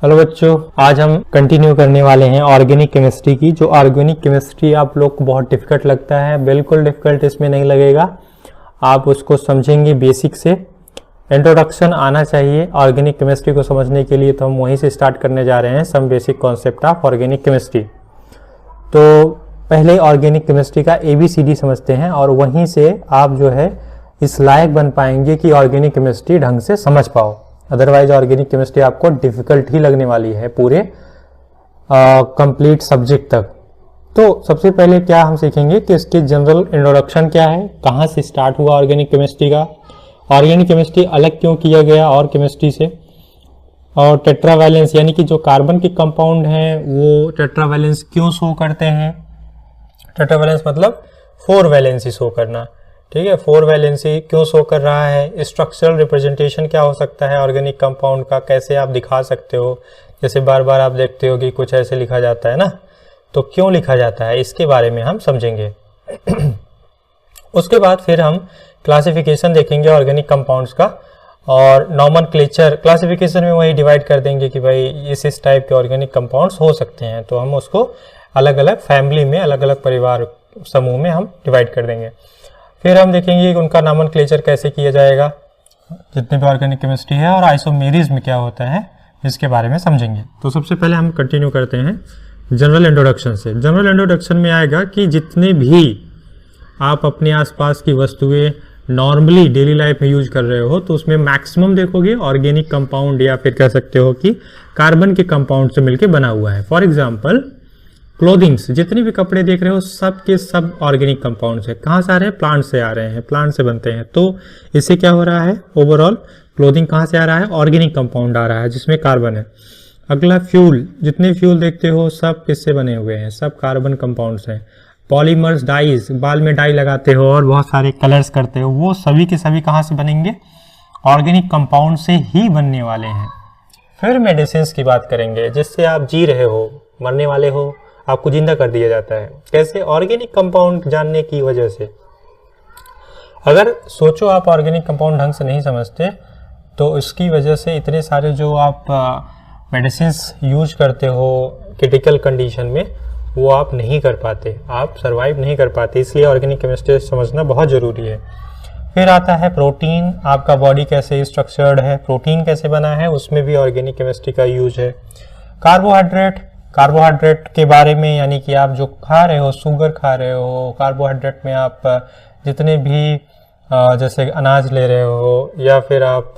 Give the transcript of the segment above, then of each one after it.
Hello बच्चों, आज हम कंटिन्यू करने वाले हैं ऑर्गेनिक केमिस्ट्री की। जो ऑर्गेनिक केमिस्ट्री आप लोग को बहुत डिफिकल्ट लगता है, बिल्कुल डिफिकल्ट इसमें नहीं लगेगा। आप उसको समझेंगे बेसिक से। इंट्रोडक्शन आना चाहिए ऑर्गेनिक केमिस्ट्री को समझने के लिए, तो हम वहीं से स्टार्ट करने जा रहे हैं some basic concept of organic chemistry. तो पहले ऑर्गेनिक केमिस्ट्री का ABCD समझते हैं और वहीं से आप जो है इस लायक बन पाएंगे कि ऑर्गेनिक केमिस्ट्री ढंग से समझ पाओ। अदरवाइज ऑर्गेनिक केमिस्ट्री आपको डिफिकल्ट ही लगने वाली है पूरे कंप्लीट सब्जेक्ट तक। तो सबसे पहले क्या हम सीखेंगे कि इसके जनरल इंट्रोडक्शन क्या है, कहाँ से स्टार्ट हुआ ऑर्गेनिक केमिस्ट्री का, ऑर्गेनिक केमिस्ट्री अलग क्यों किया गया और केमिस्ट्री से, और टेट्रावैलेंस यानी कि जो कार्बन के कंपाउंड हैं वो टेट्रावैलेंस क्यों शो करते हैं। टेट्रावैलेंस मतलब 4 वैलेंसी शो करना, ठीक है। 4 वैलेंसी क्यों शो कर रहा है, स्ट्रक्चरल रिप्रेजेंटेशन क्या हो सकता है ऑर्गेनिक कंपाउंड का, कैसे आप दिखा सकते हो। जैसे बार बार आप देखते हो कि कुछ ऐसे लिखा जाता है ना, तो क्यों लिखा जाता है इसके बारे में हम समझेंगे। उसके बाद फिर हम क्लासिफिकेशन देखेंगे ऑर्गेनिक कंपाउंड्स का, और नॉमेनक्लेचर क्लासिफिकेशन में वही डिवाइड कर देंगे कि भाई इस टाइप के ऑर्गेनिक कंपाउंड्स हो सकते हैं, तो हम उसको अलग अलग फैमिली में, अलग अलग परिवार समूह में हम डिवाइड कर देंगे। फिर हम देखेंगे कि उनका नॉमेनक्लेचर कैसे किया जाएगा, जितने भी ऑर्गेनिक केमिस्ट्री है, और आइसोमेरिज्म क्या होता है इसके बारे में समझेंगे। तो सबसे पहले हम कंटिन्यू करते हैं जनरल इंट्रोडक्शन से। जनरल इंट्रोडक्शन में आएगा कि जितने भी आप अपने आसपास की वस्तुएं नॉर्मली डेली लाइफ में यूज कर रहे हो, तो उसमें मैक्सिमम देखोगे ऑर्गेनिक कंपाउंड या फिर कह सकते हो कि कार्बन के कंपाउंड से मिलकर बना हुआ है। फॉर एग्जाम्पल क्लोथिंग्स, जितने भी कपड़े देख रहे हो सब के सब ऑर्गेनिक कंपाउंड से। कहाँ से आ रहे हैं? प्लांट से आ रहे हैं, प्लांट से बनते हैं। तो इससे क्या हो रहा है, ओवरऑल क्लोथिंग कहाँ से आ रहा है? ऑर्गेनिक कंपाउंड आ रहा है जिसमें कार्बन है। अगला फ्यूल, जितने फ्यूल देखते हो सब किससे बने हुए हैं? सब कार्बन कंपाउंड्स हैं। पॉलीमर्स, डाइज, बाल में डाई लगाते हो और बहुत सारे कलर्स करते हो, वो सभी के सभी कहाँ से बनेंगे? ऑर्गेनिक कंपाउंड से ही बनने वाले हैं। फिर मेडिसिन की बात करेंगे, जिससे आप जी रहे हो, मरने वाले हो, आपको जिंदा कर दिया जाता है। कैसे? ऑर्गेनिक कंपाउंड जानने की वजह से। अगर सोचो आप ऑर्गेनिक कंपाउंड ढंग से नहीं समझते, तो इसकी वजह से इतने सारे जो आप मेडिसिन्स यूज करते हो क्रिटिकल कंडीशन में, वो आप नहीं कर पाते, आप सरवाइव नहीं कर पाते। इसलिए ऑर्गेनिक केमिस्ट्री समझना बहुत ज़रूरी है। फिर आता है प्रोटीन, आपका बॉडी कैसे स्ट्रक्चर्ड है, प्रोटीन कैसे बना है, उसमें भी ऑर्गेनिक केमिस्ट्री का यूज है। कार्बोहाइड्रेट, कार्बोहाइड्रेट के बारे में, यानी कि आप जो खा रहे हो, शुगर खा रहे हो, कार्बोहाइड्रेट में आप जितने भी जैसे अनाज ले रहे हो, या फिर आप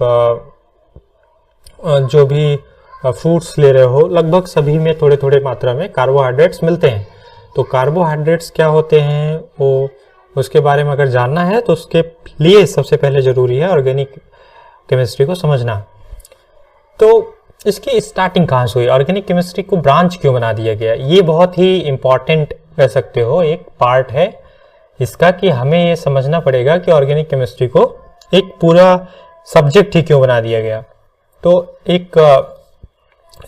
जो भी फ्रूट्स ले रहे हो, लगभग सभी में थोड़े थोड़े मात्रा में कार्बोहाइड्रेट्स मिलते हैं। तो कार्बोहाइड्रेट्स क्या होते हैं, वो उसके बारे में अगर जानना है तो उसके लिए सबसे पहले ज़रूरी है ऑर्गेनिक केमिस्ट्री को समझना। तो इसकी स्टार्टिंग कहाँ से हुई, ऑर्गेनिक केमिस्ट्री को ब्रांच क्यों बना दिया गया, ये बहुत ही इम्पॉर्टेंट कह सकते हो एक पार्ट है इसका, कि हमें ये समझना पड़ेगा कि ऑर्गेनिक केमिस्ट्री को एक पूरा सब्जेक्ट ही क्यों बना दिया गया। तो एक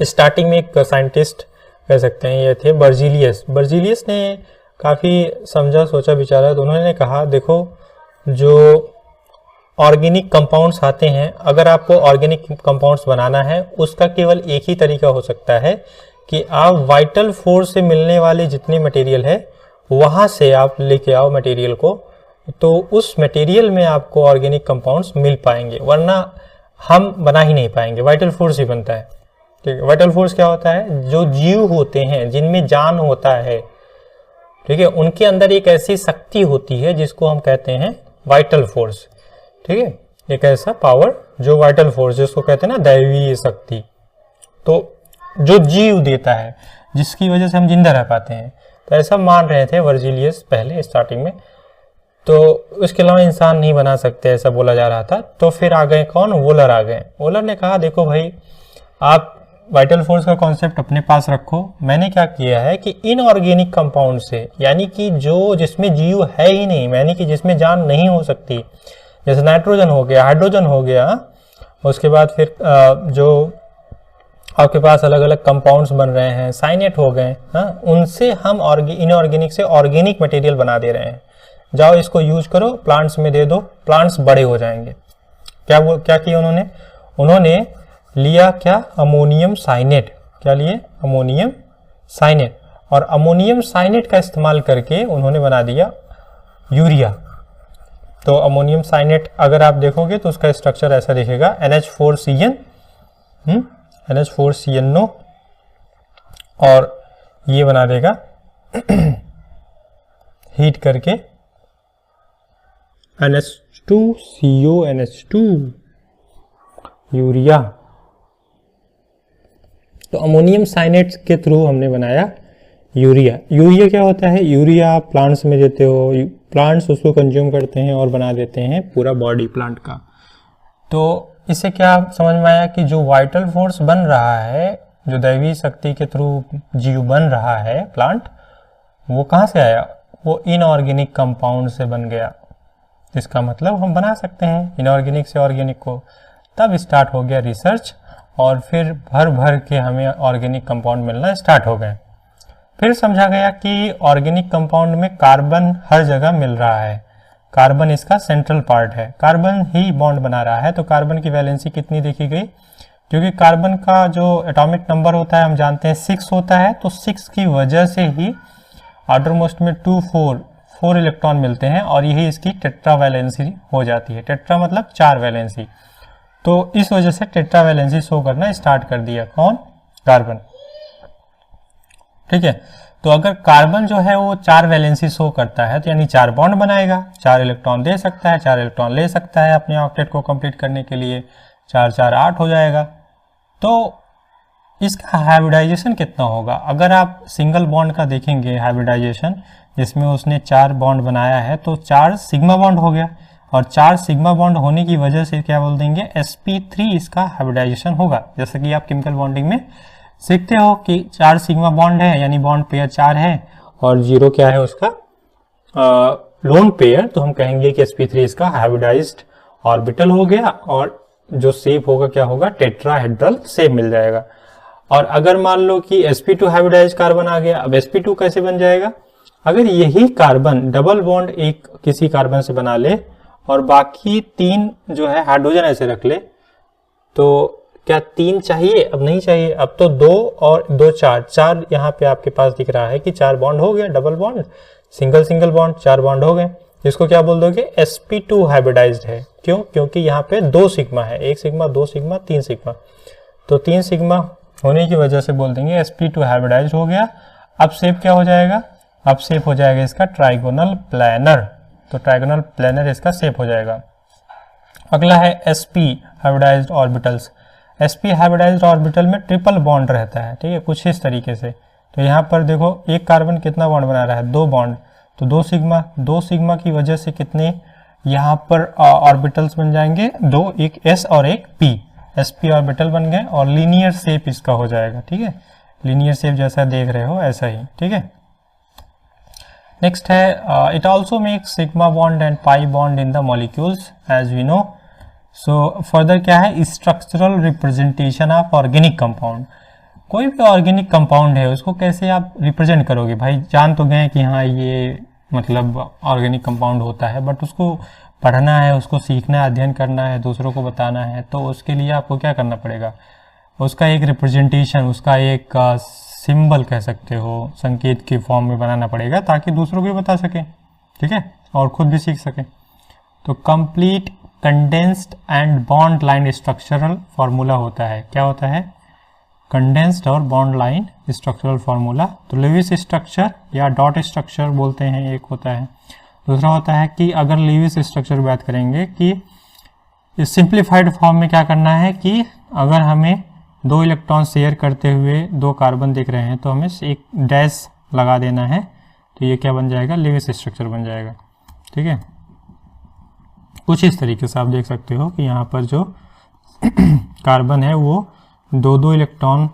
स्टार्टिंग में एक साइंटिस्ट कह सकते हैं ये थे बर्जीलियस। बर्जीलियस ने काफ़ी समझा सोचा विचारा, तो उन्होंने कहा देखो, जो ऑर्गेनिक कंपाउंड्स आते हैं, अगर आपको ऑर्गेनिक कंपाउंड्स बनाना है, उसका केवल एक ही तरीका हो सकता है कि आप वाइटल फोर्स से मिलने वाले जितने मटेरियल है वहाँ से आप लेके आओ मटेरियल को, तो उस मटेरियल में आपको ऑर्गेनिक कंपाउंड्स मिल पाएंगे, वरना हम बना ही नहीं पाएंगे। वाइटल फोर्स ही बनता है, ठीक है। वाइटल फोर्स क्या होता है? जो जीव होते हैं, जिनमें जान होता है, ठीक है, उनके अंदर एक ऐसी शक्ति होती है जिसको हम कहते हैं वाइटल फोर्स, ठीक है। एक ऐसा पावर जो वाइटल फोर्स, जिसको कहते हैं ना दैवीय शक्ति, तो जो जीव देता है, जिसकी वजह से हम जिंदा रह पाते हैं। तो ऐसा मान रहे थे वर्जिलियस पहले स्टार्टिंग में। तो उसके अलावा इंसान नहीं बना सकते, ऐसा बोला जा रहा था। तो फिर आ गए कौन? वोलर आ गए। वोलर ने कहा देखो भाई, आप वाइटल फोर्स का कॉन्सेप्ट अपने पास रखो, मैंने क्या किया है कि इनऑर्गेनिक कंपाउंड से, यानी कि जो जिसमें जीव है ही नहीं, यानी कि जिसमें जान नहीं हो सकती, जैसे नाइट्रोजन हो गया, हाइड्रोजन हो गया, उसके बाद फिर जो आपके पास अलग अलग कंपाउंड्स बन रहे हैं, साइनेट हो गए, उनसे हम इनऑर्गेनिक से ऑर्गेनिक मटेरियल बना दे रहे हैं। जाओ इसको यूज करो, प्लांट्स में दे दो, प्लांट्स बड़े हो जाएंगे। क्या किया उन्होंने लिया क्या, अमोनियम साइनेट। क्या लिए, अमोनियम साइनेट। और अमोनियम साइनेट का इस्तेमाल करके उन्होंने बना दिया यूरिया। तो अमोनियम साइनेट अगर आप देखोगे तो उसका स्ट्रक्चर ऐसा दिखेगा, NH4CN, NH4CNO, और ये बना देगा हीट करके NH2CO, NH2 यूरिया। तो अमोनियम साइनेट के थ्रू हमने बनाया यूरिया। यूरिया क्या होता है, यूरिया आप प्लांट्स में देते हो, प्लांट्स उसको कंज्यूम करते हैं और बना देते हैं पूरा बॉडी प्लांट का। तो इससे क्या समझ में आया कि जो वाइटल फोर्स बन रहा है, जो दैवीय शक्ति के थ्रू जीव बन रहा है प्लांट, वो कहाँ से आया, वो इनऑर्गेनिक कंपाउंड से बन गया। इसका मतलब हम बना सकते हैं इनऑर्गेनिक से ऑर्गेनिक को। तब स्टार्ट हो गया रिसर्च, और फिर भर भर के हमें ऑर्गेनिक कंपाउंड मिलना स्टार्ट हो गए। फिर समझा गया कि ऑर्गेनिक कंपाउंड में कार्बन हर जगह मिल रहा है, कार्बन इसका सेंट्रल पार्ट है, कार्बन ही बॉन्ड बना रहा है। तो कार्बन की वैलेंसी कितनी देखी गई, क्योंकि कार्बन का जो एटॉमिक नंबर होता है हम जानते हैं 6 होता है, तो 6 की वजह से ही आउटरमोस्ट में 4 इलेक्ट्रॉन मिलते हैं, और यही इसकी टेट्रा वैलेंसी हो जाती है। टेट्रा मतलब 4 वैलेंसी। तो इस वजह से टेट्रा वैलेंसी शो करना स्टार्ट कर दिया, कौन, कार्बन। ठीक है, तो अगर कार्बन जो है वो 4 वैलेंसी शो करता है, तो यानी 4 बॉन्ड बनाएगा, 4 इलेक्ट्रॉन दे सकता है, 4 इलेक्ट्रॉन ले सकता है अपने ऑक्टेट को कंप्लीट करने के लिए, 4 4 8 हो जाएगा। तो इसका हाइब्रिडाइजेशन कितना होगा, अगर आप सिंगल बॉन्ड का देखेंगे हाइब्रिडाइजेशन, जिसमें उसने 4 बॉन्ड बनाया है, तो 4 सिग्मा बॉन्ड हो गया, और 4 सिग्मा बॉन्ड होने की वजह से क्या बोल देंगे, sp3 इसका हाइब्रिडाइजेशन होगा। जैसे कि आप केमिकल बॉन्डिंग में सीखते हो कि 4 सिग्मा बॉन्ड है, यानी बॉन्ड पेयर 4 है, और 0 क्या है उसका, लोन पेयर, तो हम कहेंगे कि sp3 इसका हाइब्रिडाइज्ड ऑर्बिटल हो गया, और जो शेप होगा क्या होगा, टेट्राहेड्रल शेप मिल जाएगा। और अगर मान लो कि sp2 हाइब्रिडाइज्ड कार्बन आ गया, अब sp2 कैसे बन जाएगा, अगर यही कार्बन डबल बॉन्ड एक किसी कार्बन से बना ले और बाकी 3 जो है हाइड्रोजन ऐसे रख ले, तो क्या 3 चाहिए, अब नहीं चाहिए, अब तो 2 और 2 4 यहाँ पे आपके पास दिख रहा है कि 4 बॉन्ड हो गए, double bond, single bond, 4 bond हो गए। इसको क्या बोल दोगे, sp2 हाइब्रिडाइज्ड है। क्यों, क्योंकि यहाँ पे 2 सिग्मा है, 1 सिग्मा, 2 सिग्मा, 3 सिग्मा, तो 3 सिग्मा होने की वजह से बोल देंगे sp2 हाइब्रिडाइज्ड हो गया। अब शेप क्या हो जाएगा, अब शेप हो जाएगा इसका ट्राइगोनल प्लैनर, तो ट्राइगोनल प्लैनर इसका शेप हो जाएगा। अगला है sp hybridised orbitals. sp hybridised orbital में ट्रिपल बॉन्ड रहता है, ठीक है, कुछ इस तरीके से। तो यहाँ पर देखो एक कार्बन कितना बॉन्ड बना रहा है, 2 बॉन्ड, तो 2 सिग्मा की वजह से कितने यहाँ पर ऑर्बिटल्स बन जाएंगे, 2, एक s और एक p, sp ऑर्बिटल बन गए, और लीनियर शेप इसका हो जाएगा। ठीक है, लीनियर शेप जैसा देख रहे हो ऐसा ही। ठीक है, नेक्स्ट है it also makes sigma bond and pi bond in the molecules as we know. So further क्या है, structural representation of organic compound. कोई भी ऑर्गेनिक कंपाउंड है उसको कैसे आप रिप्रेजेंट करोगे, भाई जान तो गए कि हाँ ये मतलब ऑर्गेनिक कंपाउंड होता है, बट उसको पढ़ना है, उसको सीखना है, अध्ययन करना है, दूसरों को बताना है, तो उसके लिए आपको क्या करना पड़ेगा, उसका एक रिप्रेजेंटेशन, उसका एक सिंबल कह सकते हो, संकेत के फॉर्म में बनाना पड़ेगा, ताकि दूसरों को भी बता सके, ठीक है, और खुद भी सीख सके। तो complete condensed and bond line structural formula होता है, क्या होता है, कंडेंस्ड और बॉन्ड लाइन स्ट्रक्चरल फॉर्मूला। तो लेविस स्ट्रक्चर या डॉट स्ट्रक्चर बोलते हैं, एक होता है। दूसरा होता है कि अगर लेविस स्ट्रक्चर की बात करेंगे कि सिंप्लीफाइड फॉर्म में क्या करना है, कि अगर हमें 2 इलेक्ट्रॉन शेयर करते हुए 2 कार्बन दिख रहे हैं, तो हमें एक डैश लगा देना है, तो ये क्या बन जाएगा, लेविस स्ट्रक्चर बन जाएगा। ठीक है, कुछ इस तरीके से आप देख सकते हो कि यहाँ पर जो कार्बन है वो 2 इलेक्ट्रॉन,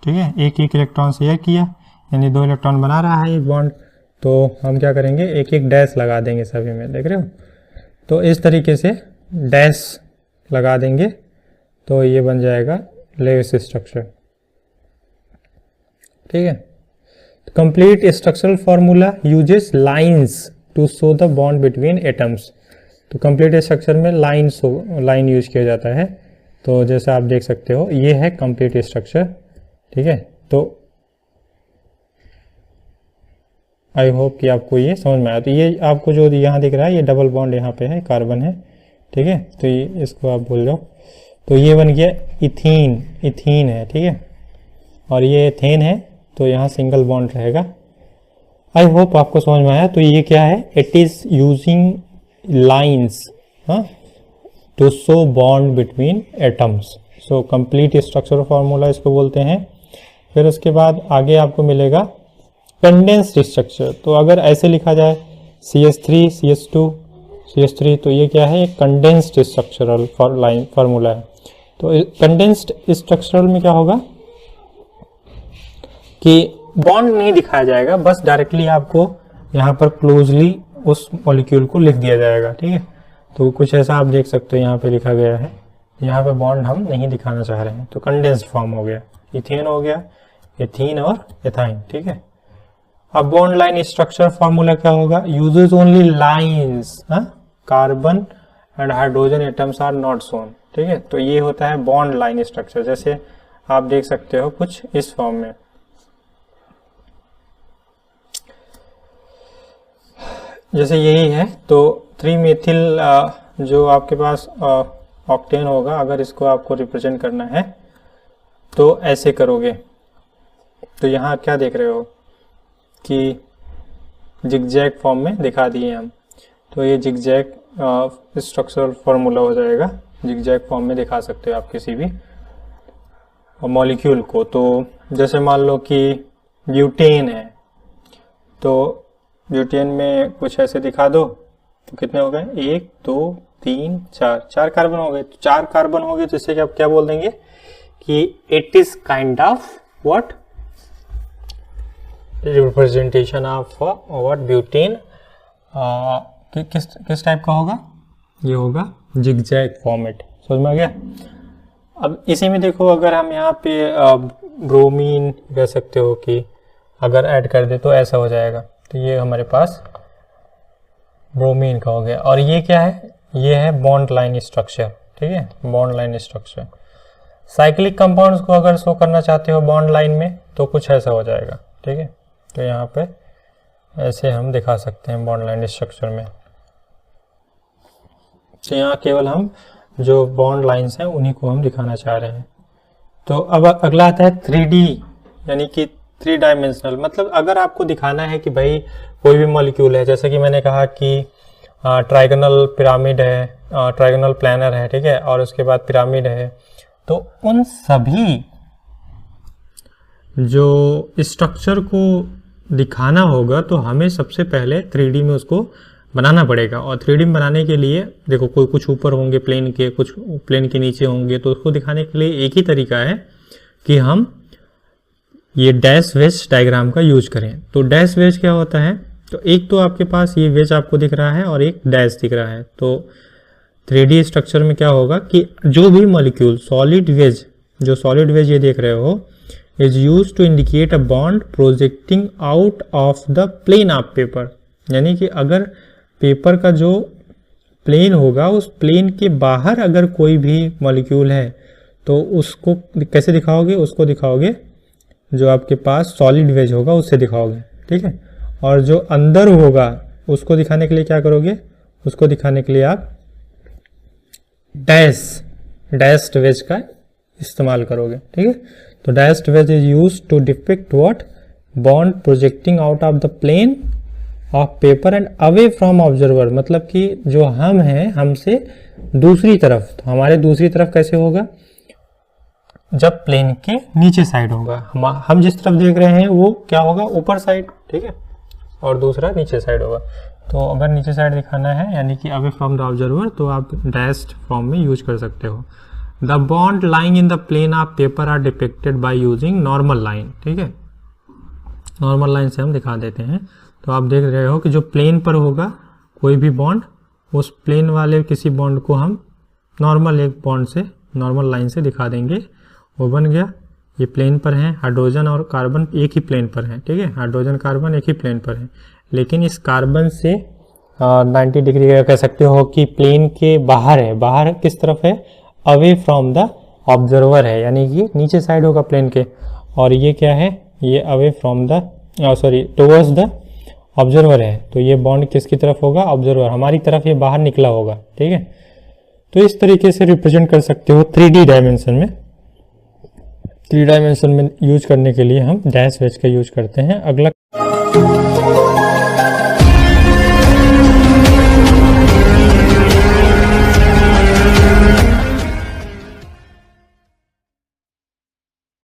ठीक है, एक इलेक्ट्रॉन शेयर किया, यानी 2 इलेक्ट्रॉन बना रहा है एक बॉन्ड, तो हम क्या करेंगे, एक डैश लगा देंगे सभी में, देख रहे हो, तो इस तरीके से डैश लगा देंगे, तो ये बन जाएगा लेविस स्ट्रक्चर। ठीक है, complete structural formula uses lines to show the bond between atoms. तो कंप्लीट स्ट्रक्चर में लाइन यूज किया जाता है, तो जैसे आप देख सकते हो ये है कंप्लीट स्ट्रक्चर, ठीक है। तो आई होप कि आपको ये समझ में आया। तो ये आपको जो यहाँ दिख रहा है ये डबल बॉन्ड यहाँ पे है, कार्बन है, ठीक है। तो ये इसको आप भूल जाओ। तो ये बन गया इथीन, इथीन है, ठीक है, और ये एथेन है, तो यहाँ सिंगल बॉन्ड रहेगा। आई होप आपको समझ में आया। तो ये क्या है, it is using lines to show bond between atoms. So complete structure formula इसको बोलते हैं। फिर उसके बाद आगे आपको मिलेगा कंडेंस्ड स्ट्रक्चर। तो अगर ऐसे लिखा जाए CH3 CH2 CH3, तो ये क्या है, एक कंडेंस्ड स्ट्रक्चरल फार्मूला है। तो कंडेंस्ड स्ट्रक्चरल में क्या होगा कि बॉन्ड नहीं दिखाया जाएगा, बस डायरेक्टली आपको यहाँ पर क्लोजली उस मॉलिक्यूल को लिख दिया जाएगा, ठीक है। तो कुछ ऐसा आप देख सकते हो यहाँ पे लिखा गया है, यहाँ पे बॉन्ड हम नहीं दिखाना चाह रहे हैं। तो कंडेंस्ड फॉर्म हो गया, इथेन हो गया, एथीन और एथाइन, ठीक है। अब बॉन्ड लाइन स्ट्रक्चर फॉर्मूला क्या होगा, uses only lines, carbon and hydrogen atoms are not shown, ठीक है। तो ये होता है बॉन्ड लाइन स्ट्रक्चर, जैसे आप देख सकते हो कुछ इस फॉर्म में। जैसे यही है, तो 3 मेथिल जो आपके पास ऑक्टेन होगा, अगर इसको आपको रिप्रेजेंट करना है तो ऐसे करोगे। तो यहाँ क्या देख रहे हो कि जिगजैग फॉर्म में दिखा दिए हम, तो ये जिगजैग स्ट्रक्चरल फॉर्मूला हो जाएगा। जिगजैग फॉर्म में दिखा सकते हो आप किसी भी मॉलिक्यूल को। तो जैसे मान लो कि ब्यूटेन है, तो ब्यूटेन में कुछ ऐसे दिखा दो, तो कितने हो गए, 1 2 3 4 कार्बन हो गए। तो 4 कार्बन हो गए, तो इससे आप क्या बोल देंगे कि it is kind of what, representation of what, butane. किस टाइप का होगा, ये होगा जिगजैग फॉर्मेट। समझ में आ गया। अब इसी में देखो, अगर हम यहाँ पे ब्रोमीन कह सकते हो कि अगर ऐड कर दे तो ऐसा हो जाएगा। तो ये हमारे पास ब्रोमीन का हो गया। और ये क्या है, ये है बॉन्ड लाइन स्ट्रक्चर, ठीक है, bond line structure. Cyclic compounds को अगर शो करना चाहते हो बॉन्ड लाइन में, तो कुछ ऐसा हो जाएगा, ठीक है। तो यहाँ पे ऐसे हम दिखा सकते हैं बॉन्ड लाइन स्ट्रक्चर में। तो यहाँ केवल हम जो बॉन्ड लाइंस हैं उन्हीं को हम दिखाना चाह रहे हैं। तो अब अगला आता है 3D, यानी कि 3 डायमेंशनल। मतलब अगर आपको दिखाना है कि भाई कोई भी मॉलिक्यूल है, जैसे कि मैंने कहा कि ट्राइगोनल पिरामिड है, ट्राइगोनल प्लानर है, ठीक है, और उसके बाद पिरामिड है, तो उन सभी जो स्ट्रक्चर को दिखाना होगा तो हमें सबसे पहले 3D में उसको बनाना पड़ेगा। और 3D में बनाने के लिए देखो, कोई कुछ ऊपर होंगे प्लेन के, कुछ प्लेन के नीचे होंगे, तो उसको दिखाने के लिए एक ही तरीका है कि हम ये डैश वेज डायग्राम का यूज करें। तो डैश वेज क्या होता है, तो एक तो आपके पास ये वेज आपको दिख रहा है और एक डैश दिख रहा है। तो 3D स्ट्रक्चर में क्या होगा कि जो भी मॉलिक्यूल सॉलिड वेज, जो सॉलिड वेज ये देख रहे हो, is use to indicate a bond projecting out of the plane of paper. यानी कि अगर पेपर का जो प्लेन होगा, उस प्लेन के बाहर अगर कोई भी मॉलिक्यूल है, तो उसको कैसे दिखाओगे, उसको दिखाओगे जो आपके पास सॉलिड वेज होगा उससे दिखाओगे, ठीक है। और जो अंदर होगा उसको दिखाने के लिए क्या करोगे, उसको दिखाने के लिए आप डैश्ड वेज का इस्तेमाल करोगे, ठीक है। तो dashed wedge is used to depict what, bond projecting out of the plane of paper and away from observer. मतलब कि जो हम हैं, हमसे दूसरी तरफ, तो हमारे दूसरी तरफ कैसे होगा, जब प्लेन के नीचे साइड होगा। हम जिस तरफ देख रहे हैं वो क्या होगा, ऊपर साइड, ठीक है, और दूसरा नीचे साइड होगा। तो अगर नीचे साइड दिखाना है, यानी कि अवे फ्रॉम द ऑब्जर्वर, तो आप डैश्ड फॉर्म में यूज कर सकते हो। The bond lying in the plane of paper are depicted by using normal line, ठीक है। नॉर्मल लाइन से हम दिखा देते हैं। तो आप देख रहे हो कि जो प्लेन पर होगा कोई भी बॉन्ड, उस प्लेन वाले किसी बॉन्ड को हम नॉर्मल एक बॉन्ड से, नॉर्मल लाइन से दिखा देंगे। वो बन गया, ये प्लेन पर है, हाइड्रोजन और कार्बन एक ही प्लेन पर है, ठीक है, हाइड्रोजन कार्बन एक ही प्लेन पर है। लेकिन इस कार्बन से 90 डिग्री का कह सकते हो कि प्लेन के बाहर है। बाहर किस तरफ है, अवे फ्रॉम द ऑब्जर्वर है, यानी कि नीचे साइड होगा प्लेन के, और ये क्या है, ये away from the towards the observer है। तो ये बॉन्ड किसकी तरफ होगा, ऑब्जर्वर, हमारी तरफ ये बाहर निकला होगा, ठीक है। तो इस तरीके से रिप्रेजेंट कर सकते हो 3D डायमेंशन में। 3 डायमेंशन में यूज करने के लिए हम डैश वेज का यूज करते हैं। अगला